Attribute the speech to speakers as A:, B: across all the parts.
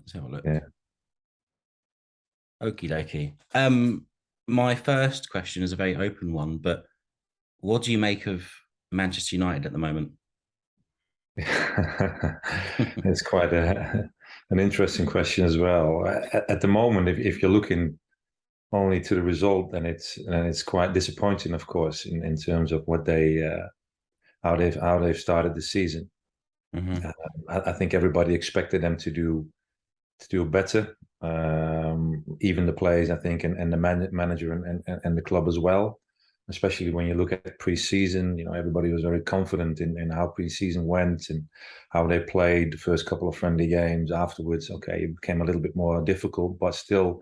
A: Let's have a look.
B: Yeah.
A: Okie dokie. My first question is a very open one, but what do you make of Manchester United at the moment?
B: It's quite an interesting question as well. At the moment, if you're looking only to the result, then it's quite disappointing, of course, in terms of what they how they've started the season.
A: Hmm.
B: I think everybody expected them to do better. Even the players, I think, and the manager and the club as well. Especially when you look at pre-season, everybody was very confident in how pre-season went and how they played the first couple of friendly games. Afterwards, okay, it became a little bit more difficult, but still,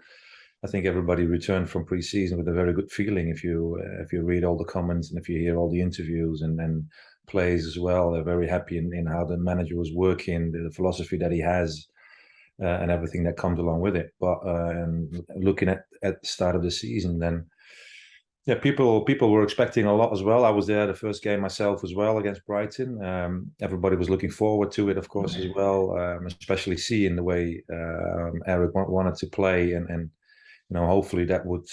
B: I think everybody returned from pre-season with a very good feeling. If you read all the comments and if you hear all the interviews and plays as well, they're very happy in how the manager was working, the philosophy that he has, and everything that comes along with it. But looking at the start of the season, then yeah, people were expecting a lot as well. I was there the first game myself as well against Brighton. Everybody was looking forward to it, of course, as well. Especially seeing the way Eric wanted to play, and hopefully that would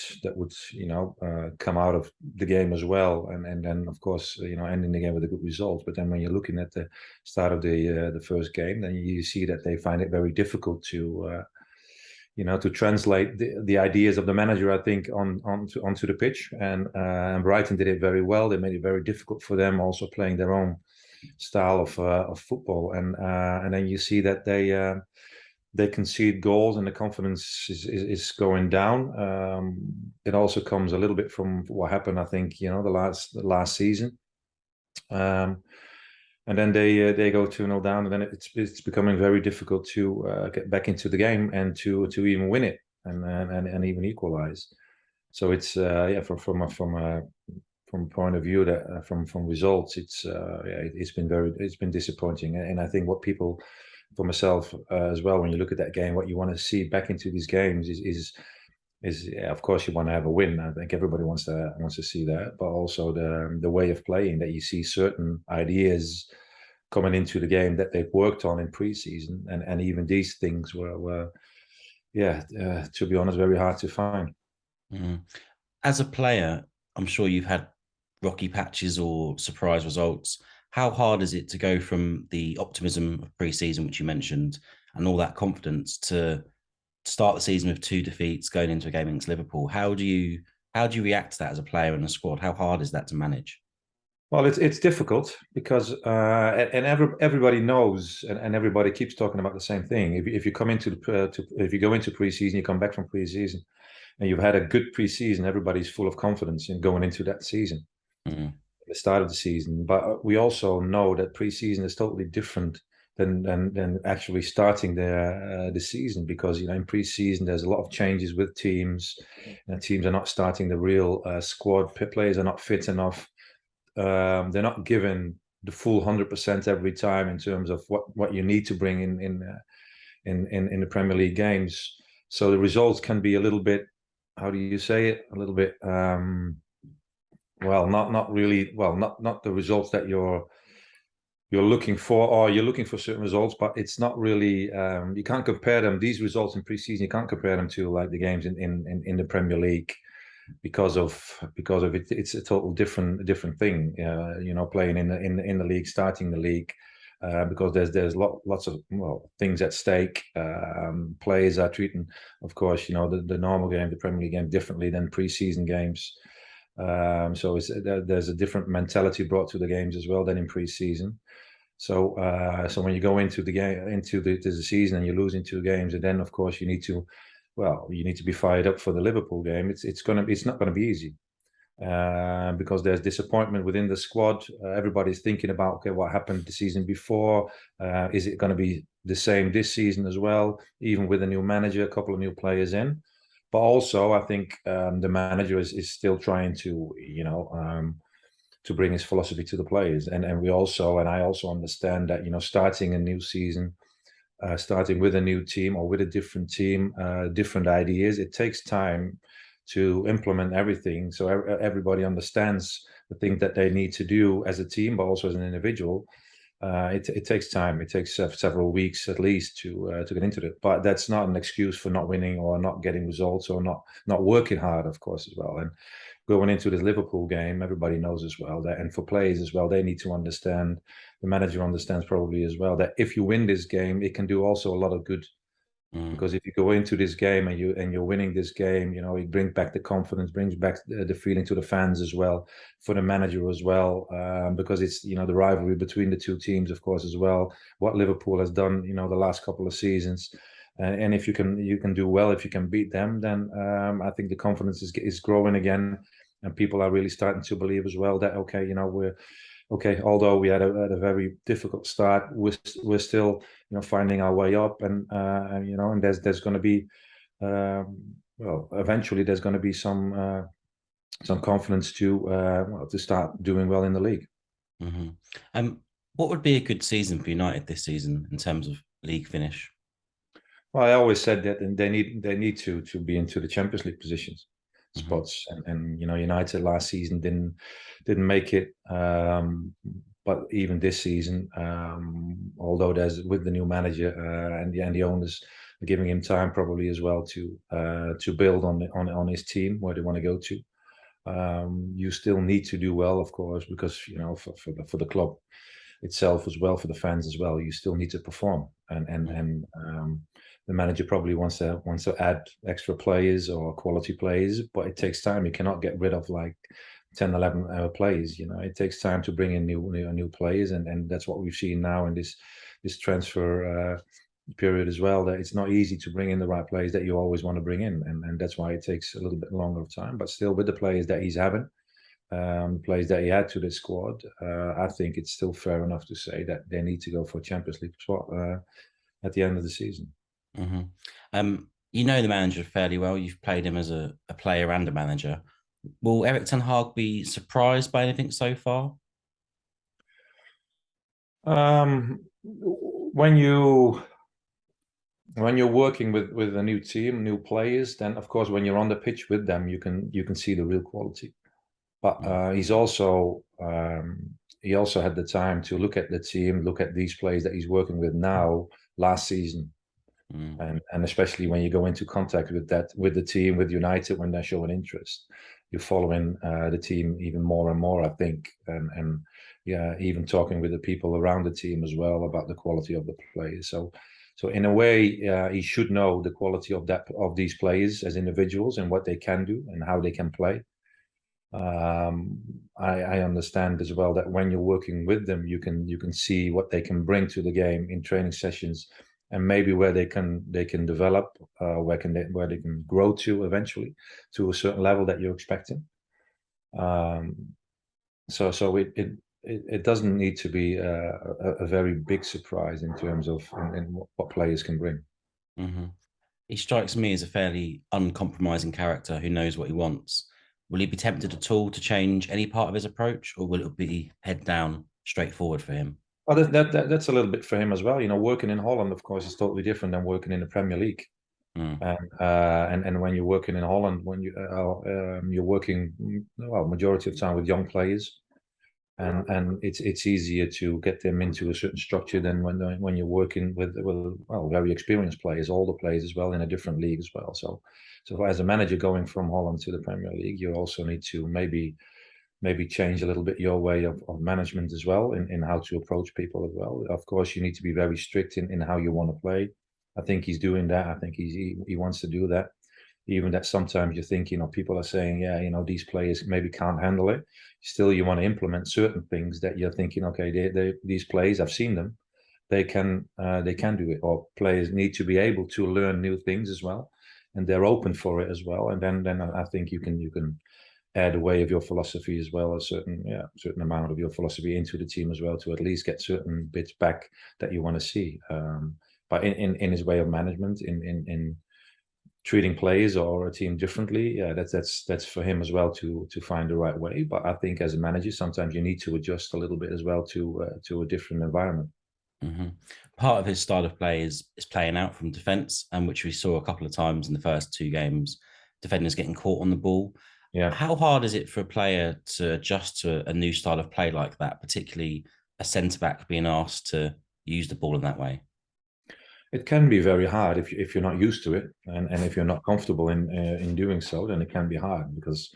B: come out of the game as well, and then of course ending the game with a good result. But then when you're looking at the start of the first game, then you see that they find it very difficult to translate the ideas of the manager, I think, onto the pitch. And Brighton did it very well. They made it very difficult for them, also playing their own style of football. And then you see that they concede goals and the confidence is going down. It also comes a little bit from what happened, I think, the last season. And then they go 2-0 down, and then it's becoming very difficult to get back into the game and to even win it and even equalize. So it's yeah, from a point of view that from results, it's been disappointing. And I think what people, for myself as well, when you look at that game, what you want to see back into these games is yeah, of course you want to have a win. I think everybody wants to see that, but also the way of playing, that you see certain ideas coming into the game that they've worked on in preseason, and even these things were yeah, to be honest, very hard to find.
A: Hmm. As a player, I'm sure you've had rocky patches or surprise results. How hard is it to go from the optimism of pre-season, which you mentioned, and all that confidence to start the season with two defeats going into a game against Liverpool? How do you react to that as a player in a squad? How hard is that to manage?
B: Well, it's difficult because everybody knows, and everybody keeps talking about the same thing. If you come into if you go into preseason, you come back from preseason, and you've had a good preseason, everybody's full of confidence in going into that season,
A: Mm.
B: the start of the season. But we also know that preseason is totally different than actually starting the season, because in preseason there's a lot of changes with teams, and teams are not starting the real squad. Players are not fit enough. They're not given the full 100% every time in terms of what you need to bring in the Premier League games. So the results can be a little bit, how do you say it? A little bit, well, not really, well, not the results that you're looking for, or you're looking for certain results, but it's not really. You can't compare them. These results in preseason, you can't compare them to like the games in the Premier League, because of it. It's a total different thing. Playing in the league, starting the league. Because there's lots of things at stake. Players are treating, of course, the normal game, the Premier League game, differently than preseason games. So there's a different mentality brought to the games as well than in preseason. So when you go into the game, into the season, and you lose in two games, and then of course you need to be fired up for the Liverpool game. It's not gonna be easy, because there's disappointment within the squad. Everybody's thinking about, okay, what happened the season before? Is it going to be the same this season as well? Even with a new manager, a couple of new players in, but also I think the manager is still trying to bring his philosophy to the players, and I also understand that starting a new season, starting with a new team or with a different team, different ideas. It takes time to implement everything, so everybody understands the thing that they need to do as a team, but also as an individual. it takes time. It takes several weeks at least to get into it. But that's not an excuse for not winning or not getting results or not working hard, of course, as well. And going into this Liverpool game, everybody knows as well that, and for players as well, they need to understand. The manager understands probably as well that if you win this game, it can do also a lot of good,
A: Mm,
B: because if you go into this game and you're winning this game, it brings back the confidence, brings back the feeling to the fans as well, for the manager as well, because it's the rivalry between the two teams, of course, as well. What Liverpool has done, the last couple of seasons, and if you can do well, if you can beat them, then I think the confidence is growing again, and people are really starting to believe as well that okay, we're okay, although we had a very difficult start, we're still finding our way up, and there's going to be well, eventually there's going to be some confidence to start doing well in the league.
A: hmm what would be a good season for United this season in terms of league finish?
B: Well, I always said that, and they need to be into the Champions League positions
A: Hmm
B: spots, and United last season didn't make it, but even this season, although there's with the new manager, and the owners are giving him time probably as well to build on his team where they want to go to. You still need to do well, of course, because for the club itself as well, for the fans as well, you still need to perform, and the manager probably wants to add extra players or quality players, but it takes time. You cannot get rid of like 10, 11 players. It takes time to bring in new players, and that's what we've seen now in this transfer period as well. That it's not easy to bring in the right players that you always want to bring in, and that's why it takes a little bit longer of time. But still, with the players that he's having, players that he had to the squad, I think it's still fair enough to say that they need to go for a Champions League spot at the end of the season.
A: hmm you know the manager fairly well. You've played him as a player and a manager. Will Eric Ten Hag be surprised by anything so far?
B: When you're working with a new team, new players, then of course when you're on the pitch with them, you can see the real quality. But
A: Mm,
B: he also had the time to look at the team, look at these players that he's working with now, last season,
A: mm,
B: and especially when you go into contact with the team, with United, when they're showing interest, you're following the team even more and more, I think, and yeah, even talking with the people around the team as well about the quality of the players. So in a way, he should know the quality of these players as individuals and what they can do and how they can play. um, I understand as well that when you're working with them, you can see what they can bring to the game in training sessions, and maybe where they can develop, where they can grow to eventually to a certain level that you're expecting. Um, so it doesn't need to be a very big surprise in terms of in what players can bring.
A: hmm He strikes me as a fairly uncompromising character who knows what he wants. Will he be tempted at all to change any part of his approach, or will it be head down, straightforward for him?
B: Well, that's a little bit for him as well. Working in Holland, of course, is totally different than working in the Premier League.
A: Mm,
B: And when you're working in Holland, when you're working, well, majority of the time with young players, and it's easier to get them into a certain structure than when you're working with well, very experienced players, older players as well, in a different league as well. So as a manager going from Holland to the Premier League, you also need to maybe change a little bit your way of management as well, in how to approach people as well. Of course, you need to be very strict in how you want to play. I think he's doing that. I think he wants to do that. Even that sometimes you think, people are saying, yeah, these players maybe can't handle it. Still, you want to implement certain things that you're thinking, okay, these players, I've seen them, they can do it. Or players need to be able to learn new things as well, and they're open for it as well. And then I think you can add a way of your philosophy as well, a certain amount of your philosophy into the team as well, to at least get certain bits back that you want to see. But in his way of management, in treating players or a team differently, yeah, that's for him as well to find the right way. But I think as a manager, sometimes you need to adjust a little bit as well to a different environment.
A: hmm Part of his style of play is playing out from defence, and which we saw a couple of times in the first two games. Defenders getting caught on the ball.
B: Yeah.
A: How hard is it for a player to adjust to a new style of play like that, particularly a centre back being asked to use the ball in that way?
B: It can be very hard if you're not used to it, and if you're not comfortable in doing so, then it can be hard because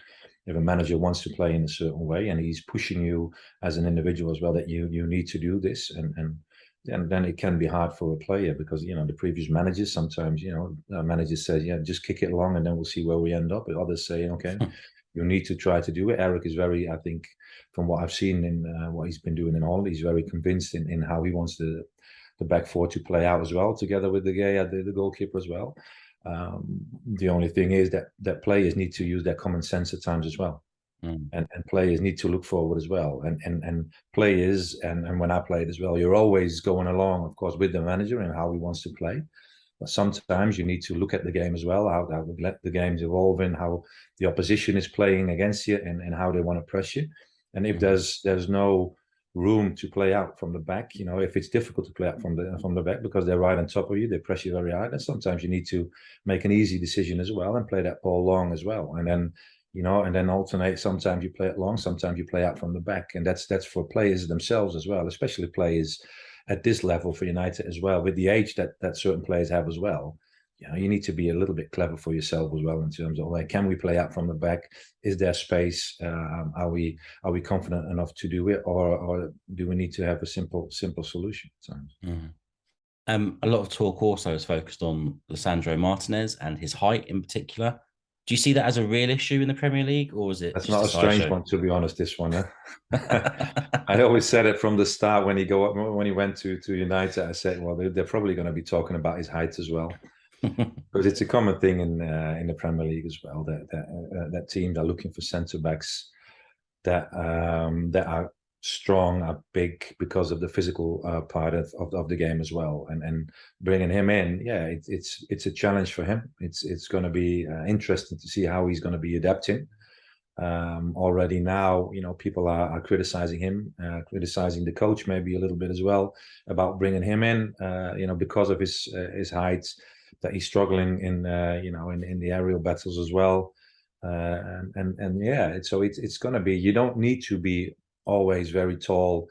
B: if a manager wants to play in a certain way and he's pushing you as an individual as well that you need to do this, and then it can be hard for a player because the previous managers sometimes managers say, yeah, just kick it along and then we'll see where we end up. But others say, okay, you need to try to do it. Eric is very, I think, from what I've seen in what he's been doing in Holland, he's very convinced in how he wants the back four to play out as well, together with the guy, the goalkeeper as well. The only thing is that players need to use their common sense at times as well.
A: Mm.
B: And players need to look forward as well. And players, and when I played as well, you're always going along, of course, with the manager and how he wants to play. But sometimes you need to look at the game as well, how let the game's evolving, how the opposition is playing against you, and how they want to press you. And if
A: Mm.
B: there's no room to play out from the back, if it's difficult to play out from the back because they're right on top of you, they press you very hard, and sometimes you need to make an easy decision as well and play that ball long as well. And then alternate. Sometimes you play it long, sometimes you play out from the back, and that's for players themselves as well, especially players at this level for United as well, with the age that certain players have as well. You need to be a little bit clever for yourself as well in terms of, like, can we play out from the back? Is there space? Are we confident enough to do it, or do we need to have a simple solution?
A: Mm. A lot of talk also is focused on Lissandro Martinez and his height in particular. Do you see that as a real issue in the Premier League, or is it
B: That's
A: just
B: not
A: a
B: a strange
A: sideshow?
B: one, to be honest. This one, I always said it from the start when he went to United. I said, well, they're probably going to be talking about his height as well, because it's a common thing in the Premier League as well that teams are looking for centre backs that are strong, are big because of the physical part of the game as well. And bringing him in, yeah, it's a challenge for him. It's going to be interesting to see how he's going to be adapting. Already now, people are criticizing him, criticizing the coach maybe a little bit as well about bringing him in, because of his height, that he's struggling in the aerial battles as well. And yeah, so it's going to be, you don't need to be always very tall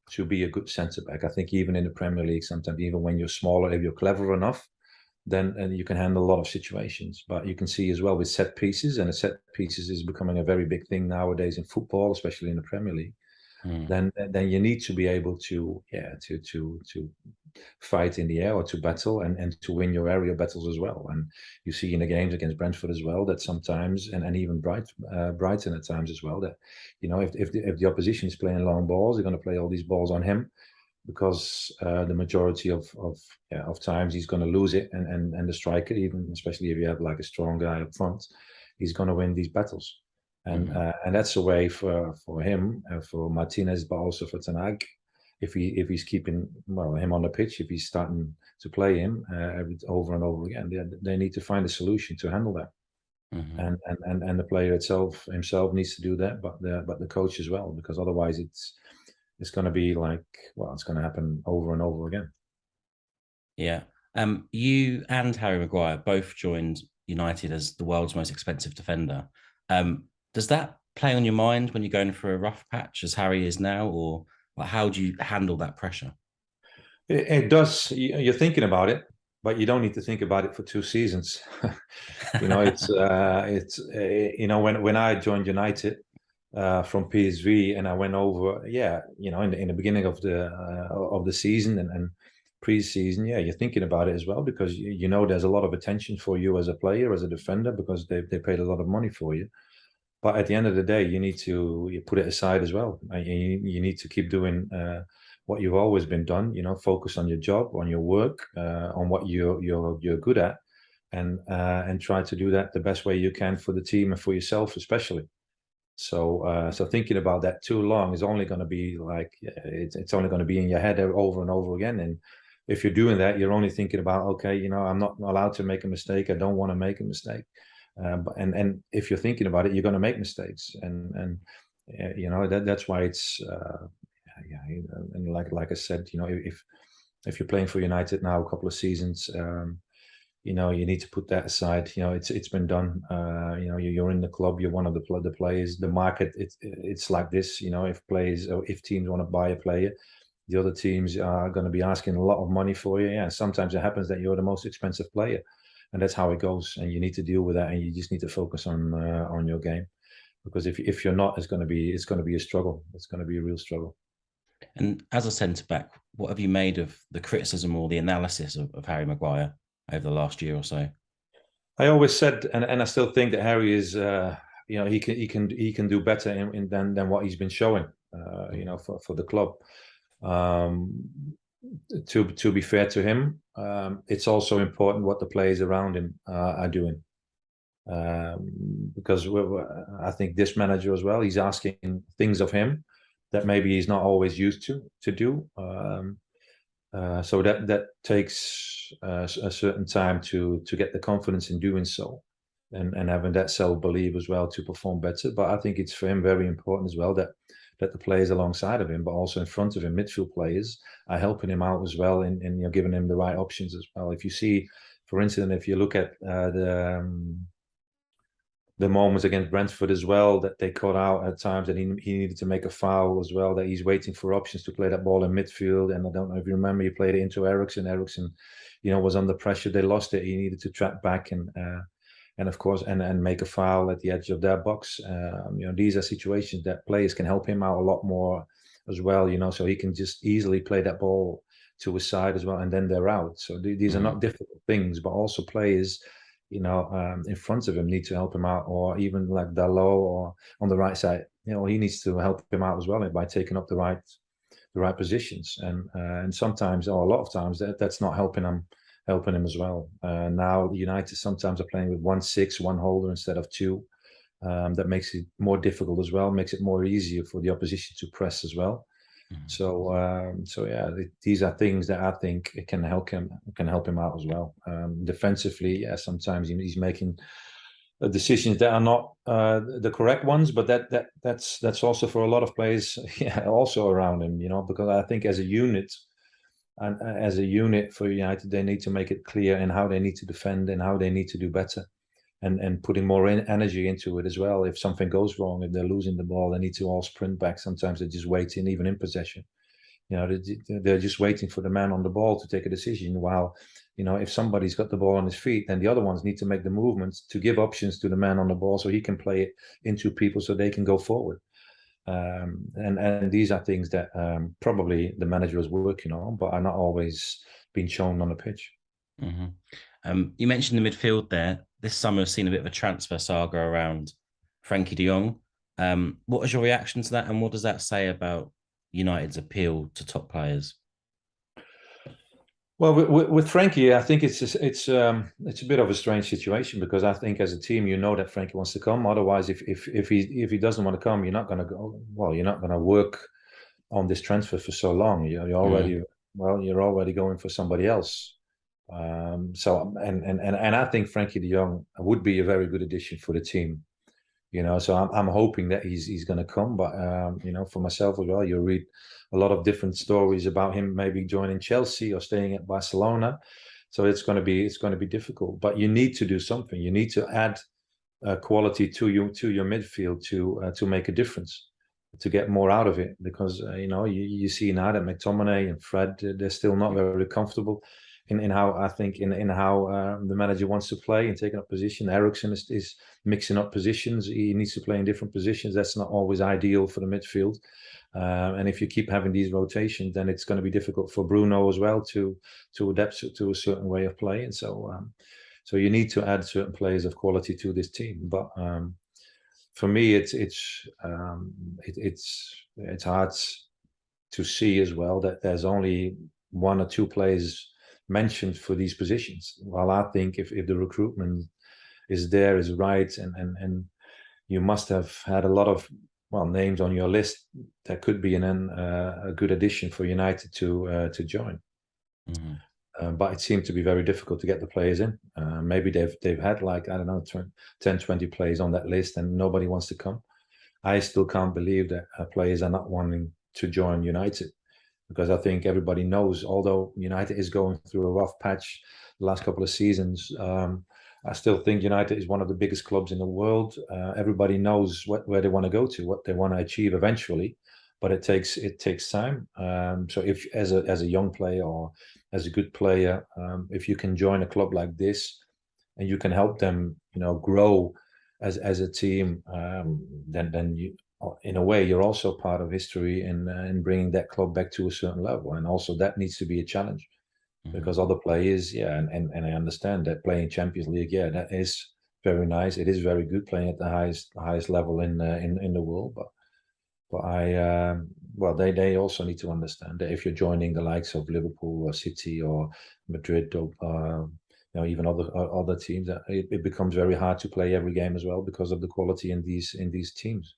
B: to be a good centre back. I think even in the Premier League, sometimes even when you're smaller, if you're clever enough, then you can handle a lot of situations. But you can see as well with set pieces, and the set pieces is becoming a very big thing nowadays in football, especially in the Premier League.
A: Mm.
B: Then you need to be able to, yeah, to fight in the air or to battle, and to win your area battles as well. And you see in the games against Brentford as well that sometimes, and even Brighton at times as well, that if the opposition is playing long balls, they're going to play all these balls on him, because the majority of times he's going to lose it, and the striker, even especially if you have like a strong guy up front, he's going to win these battles. And
A: Mm.
B: and that's a way for him, for Martinez, but also for Ten Hag, if he's keeping him on the pitch, if he's starting to play him over and over again, they need to find a solution to handle that.
A: Mm.
B: And the player himself needs to do that, but the coach as well, because otherwise it's going to be like, well, it's going to happen over and over again.
A: Yeah. You and Harry Maguire both joined United as the world's most expensive defender. Does that play on your mind when you're going for a rough patch, as Harry is now, or like, how do you handle that pressure?
B: It does. You're thinking about it, but you don't need to think about it for 2 seasons. It's when I joined United from PSV, and I went over, yeah, in the beginning of the season, and pre-season, yeah, you're thinking about it as well, because there's a lot of attention for you as a player, as a defender, because they paid a lot of money for you. But at the end of the day, you put it aside as well. You need to keep doing what you've always been done. Focus on your job, on your work, on what you're good at, and try to do that the best way you can for the team and for yourself, especially. So thinking about that too long is only going to be like, it's only going to be in your head over and over again. And if you're doing that, you're only thinking about, okay, I'm not allowed to make a mistake. I don't want to make a mistake. And if you're thinking about it, you're going to make mistakes. That's why it's yeah. And like I said, if you're playing for United now a couple of seasons, you need to put that aside. It's been done. You're in the club. You're one of the players. The market, it's like this. If teams want to buy a player, the other teams are going to be asking a lot of money for you. Yeah, sometimes it happens that you're the most expensive player, and that's how it goes. And you need to deal with that, and you just need to focus on your game, because if you're not, it's going to be a struggle. It's going to be a real struggle.
A: And as a centre back, what have you made of the criticism or the analysis of Harry Maguire over the last year or so?
B: I always said, and I still think that Harry is, he can do better than what he's been showing,
A: Mm-hmm.
B: for the club. Um, to be fair to him, it's also important what the players around him are doing. Because I think this manager as well, he's asking things of him that maybe he's not always used to do. So that takes a certain time to get the confidence in doing so, and having that self belief as well to perform better. But I think it's for him very important as well that the players alongside of him, but also in front of him, midfield players, are helping him out as well, and giving him the right options as well. If you see, for instance, if you look at the moments against Brentford as well, that they caught out at times, that he needed to make a foul as well, that he's waiting for options to play that ball in midfield. And I don't know if you remember, he played it into Ericsson. Ericsson, was under pressure. They lost it. He needed to track back and of course, and make a foul at the edge of their box. These are situations that players can help him out a lot more as well, so he can just easily play that ball to his side as well, and then they're out. So these are not difficult things, but also players in front of him need to help him out, or even like Dalot or on the right side, he needs to help him out as well by taking up the right positions. And sometimes, or a lot of times, that's not helping him as well. Now United sometimes are playing with 1-6, one holder instead of two. That makes it more difficult as well, makes it more easier for the opposition to press as well. So yeah, these are things that I think it can help him out as well. Defensively, yeah, sometimes he's making decisions that are not the correct ones, but that's also for a lot of players, yeah, also around him, because I think as a unit. And as a unit for United, they need to make it clear in how they need to defend and how they need to do better, and putting more energy into it as well. If something goes wrong, if they're losing the ball, they need to all sprint back. Sometimes they're just waiting, even in possession. They're just waiting for the man on the ball to take a decision. While, if somebody's got the ball on his feet, then the other ones need to make the movements to give options to the man on the ball so he can play it into people so they can go forward. And these are things that probably the manager is working on, but are not always being shown on the pitch.
A: You mentioned the midfield there. This summer has seen a bit of a transfer saga around Frankie de Jong. What was your reaction to that, and what does that say about United's appeal to top players?
B: Well, with Frankie, I think it's a bit of a strange situation, because I think as a team, that Frankie wants to come. Otherwise, if he doesn't want to come, you're not going to go. Well, you're not going to work on this transfer for so long. You're already going for somebody else. So I think Frankie de Jong would be a very good addition for the team. So I'm hoping that he's going to come. But for myself as well, you read a lot of different stories about him maybe joining Chelsea or staying at Barcelona. So it's going to be difficult. But you need to do something. You need to add quality to your midfield to make a difference, to get more out of it. Because you see now that McTominay and Fred, they're still not very comfortable in how, I think, in how the manager wants to play and taking up position. Ericsson is mixing up positions. He needs to play in different positions. That's not always ideal for the midfield. And if you keep having these rotations, then it's going to be difficult for Bruno as well to adapt to a certain way of play. And so you need to add certain players of quality to this team. But for me, it's hard to see as well that there's only one or two players mentioned for these positions. While I think if the recruitment is right, and you must have had a lot of names on your list that could be a good addition for United to join. But it seemed to be very difficult to get the players in. Maybe they've had, like, I don't know, 10, 20 players on that list, and nobody wants to come. I still can't believe that players are not wanting to join United, because I think everybody knows, although United is going through a rough patch the last couple of seasons, I still think United is one of the biggest clubs in the world. Everybody knows where they want to go to, what they want to achieve eventually. but it takes time. So if as a young player or as a good player, if you can join a club like this and you can help them, grow as a team, then you, in a way, you're also part of history in bringing that club back to a certain level. And also that needs to be a challenge
A: Mhm.
B: because other players, yeah, and I understand that playing Champions League, yeah, that is very nice. It is very good playing at the highest level in the world, but well, they also need to understand that if you're joining the likes of Liverpool or City or Madrid or even other teams, it becomes very hard to play every game as well because of the quality in these teams.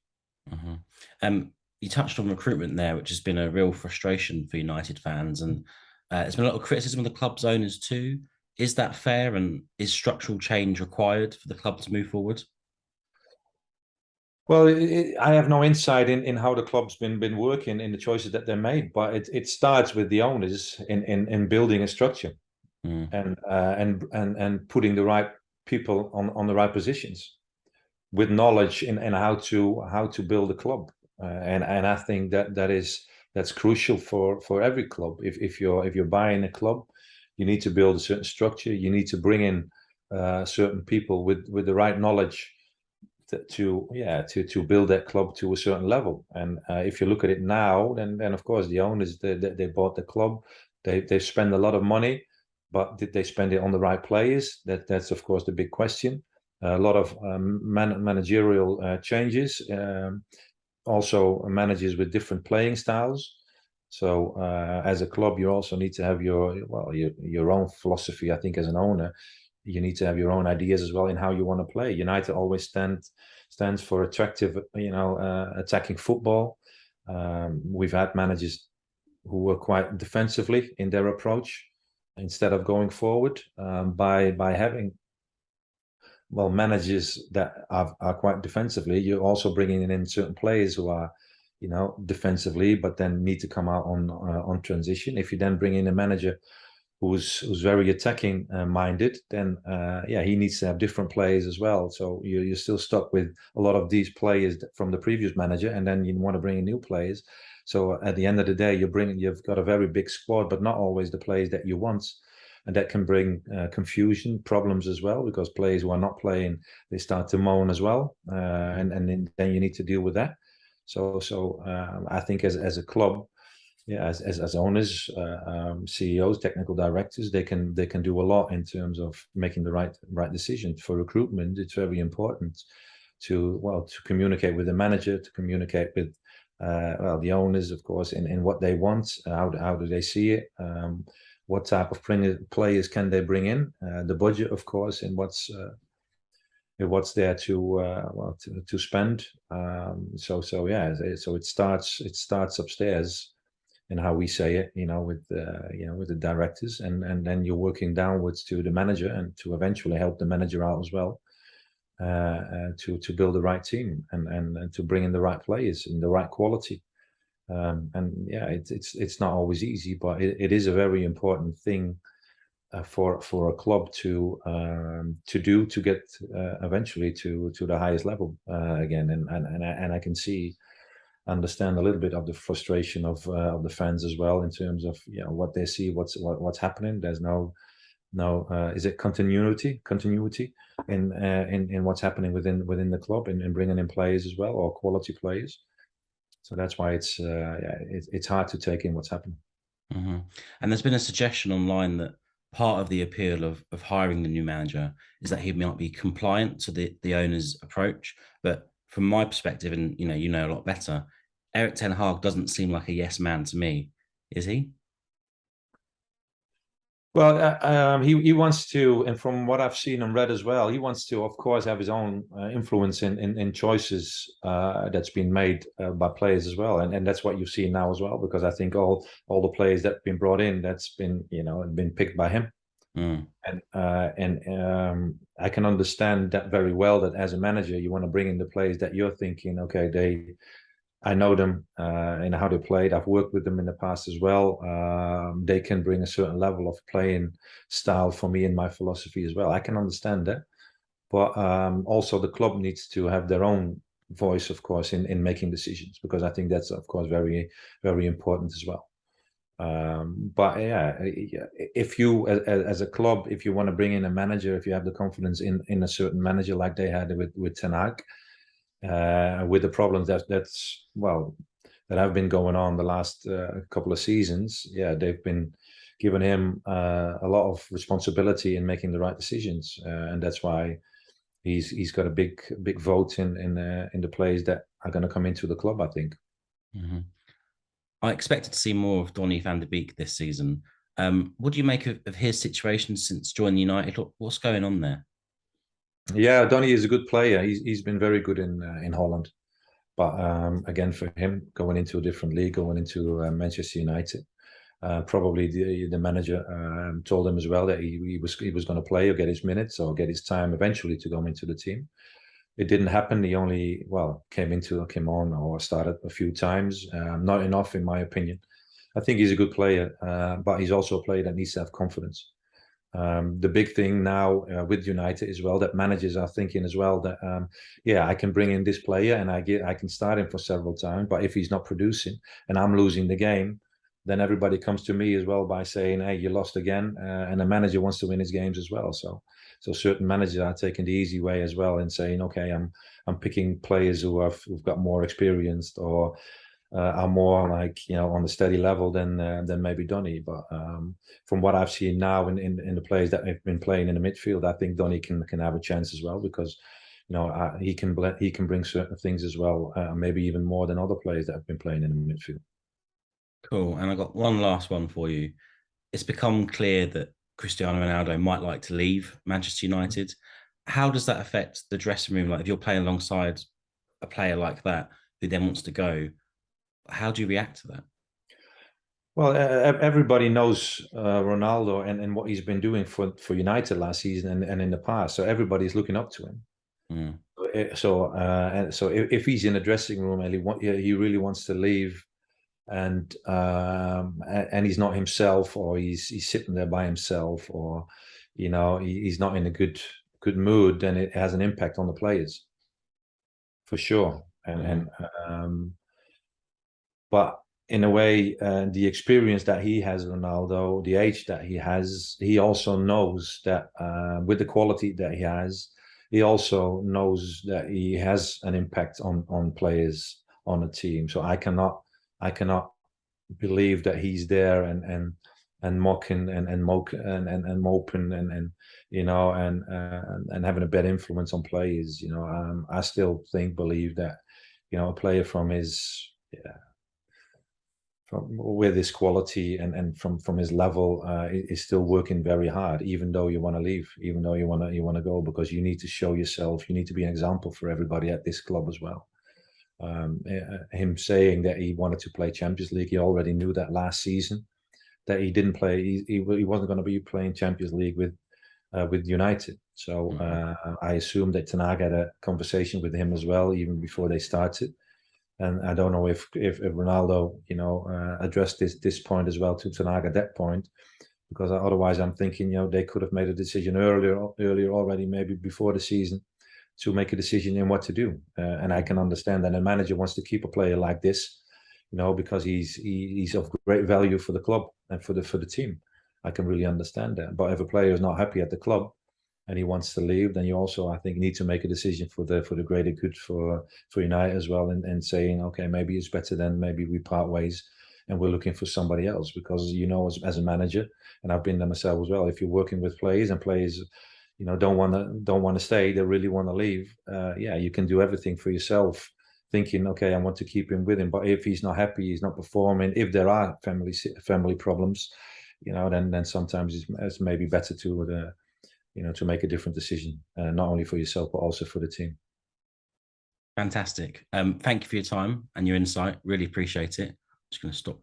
A: Mhm. You touched on recruitment there, which has been a real frustration for United fans, and there's been a lot of criticism of the club's owners too. Is that fair, and is structural change required for the club to move forward?
B: Well, I have no insight in how the club's been working in the choices that they made, but it starts with the owners in building a structure
A: Mm,
B: and putting the right people on the right positions with knowledge in how to build a club. And I think that's crucial for every club. If you're buying a club, you need to build a certain structure. You need to bring in certain people with the right knowledge to build that club to a certain level. And if you look at it now, then of course the owners they bought the club, they spend a lot of money, but did they spend it on the right players? That's of course the big question. A lot of managerial changes, also managers with different playing styles. So as a club, you also need to have your own philosophy. I think as an owner, you need to have your own ideas as well in how you want to play. United always stands for attractive, attacking football. We've had managers who were quite defensively in their approach instead of going forward. By having managers that are quite defensively, you're also bringing in certain players who are, defensively, but then need to come out on transition. If you then bring in a manager who's very attacking minded, then yeah, he needs to have different players as well. So you're still stuck with a lot of these players from the previous manager, and then you want to bring in new players. So at the end of the day, you've got a very big squad, but not always the players that you want. And that can bring confusion, problems as well, because players who are not playing, they start to moan as well, and then you need to deal with that. So I think as a club, yeah, as owners, CEOs, technical directors, they can do a lot in terms of making the right decision for recruitment. It's very important to communicate with the manager, to communicate with the owners, of course, in what they want. How do they see it? What type of players can they bring in? The budget, of course, and what's there to spend. So yeah, so it starts upstairs in how we say it, with the directors, and then you're working downwards to the manager and to eventually help the manager out as well, to build the right team and to bring in the right players in the right quality. And yeah, it's not always easy, but it is a very important thing for a club to do to get eventually to the highest level again. And I can understand a little bit of the frustration of the fans as well in terms of what they see, what's happening. There's no is it continuity in what's happening within the club and bringing in players as well, or quality players. So that's why it's hard to take in what's happening.
A: mhm. And there's been a suggestion online that part of the appeal of hiring the new manager is that he might be compliant to the owner's approach. But from my perspective, and you know a lot better, Eric Ten Hag doesn't seem like a yes man to me. Is he?
B: Well, he wants to, and from what I've seen and read as well, he wants to, of course, have his own influence in choices that's been made by players as well, and that's what you've seen now as well, because I think all the players that've been brought in, that's been picked by him,
A: Mm,
B: and I can understand that very well. That as a manager, you want to bring in the players that you're thinking, okay, I know them and how they played. I've worked with them in the past as well. They can bring a certain level of playing style for me and my philosophy as well. I can understand that, but also the club needs to have their own voice, of course, in making decisions, because I think that's, of course, very, very important as well. But yeah, if you, as a club, if you want to bring in a manager, if you have the confidence in a certain manager like they had with Ten Hag, with the problems that's well that have been going on the last couple of seasons, yeah, they've been giving him a lot of responsibility in making the right decisions, and that's why he's got a big vote in the players that are going to come into the club, I think.
A: Mm-hmm. I expected to see more of Donny van der Beek this season. What do you make of his situation since joining United? What's going on there?
B: Yeah, Donny is a good player. He's been very good in Holland. But again, for him, going into a different league, going into Manchester United, probably the manager told him as well that he was going to play or get his minutes or get his time eventually to come into the team. It didn't happen. He only came on or started a few times, not enough in my opinion. I think he's a good player, but he's also a player that needs to have confidence. The big thing now with United as well, that managers are thinking as well that yeah, I can bring in this player and I can start him for several times, but if he's not producing and I'm losing the game, then everybody comes to me as well by saying, hey, you lost again, and the manager wants to win his games as well. So certain managers are taking the easy way as well and saying, okay, I'm picking players who've got more experienced or are more like on the steady level than maybe Donny. But from what I've seen now in the players that have been playing in the midfield, I think Donny can have a chance as well, because he can bring certain things as well, maybe even more than other players that have been playing in the midfield.
A: Cool. And I got one last one for you. It's become clear that Cristiano Ronaldo might like to leave Manchester United. How does that affect the dressing room? Like if you're playing alongside a player like that who then wants to go, how do you react to that?
B: Well, everybody knows Ronaldo and what he's been doing for United last season and in the past. So everybody's looking up to him.
A: Mm.
B: So if he's in the dressing room and he really wants to leave, and he's not himself, or he's sitting there by himself, or he's not in a good mood, then it has an impact on the players for sure.
A: Mm.
B: But in a way, the experience that he has, Ronaldo, the age that he has, he also knows that with the quality that he has, he also knows that he has an impact on players on a team. So I cannot believe that he's there and mocking and moping and having a bad influence on players. I still believe that a player from his yeah, with his quality and from his level is still working very hard, even though you want to leave, even though you want to go, because you need to show yourself, you need to be an example for everybody at this club as well. Him saying that he wanted to play Champions League, he already knew that last season that he didn't play. He wasn't going to be playing Champions League with United. So I assume that Ten Hag had a conversation with him as well, even before they started. And I don't know if Ronaldo, addressed this point as well to Ten Hag at that point, because otherwise I'm thinking, they could have made a decision earlier already, maybe before the season, to make a decision in what to do. And I can understand that a manager wants to keep a player like this, because he's of great value for the club and for the team. I can really understand that. But if a player is not happy at the club and he wants to leave, then you also, I think, need to make a decision for the greater good for United as well, and saying, okay, maybe it's better than maybe we part ways and we're looking for somebody else, because as a manager, and I've been there myself as well, if you're working with players and players don't want to stay, they really want to leave, yeah, you can do everything for yourself, thinking, okay, I want to keep him with him. But if he's not happy, he's not performing, if there are family problems, then sometimes it's maybe better to make a different decision, not only for yourself but also for the team.
A: Fantastic. Thank you for your time and your insight. Really appreciate it. Just going to stop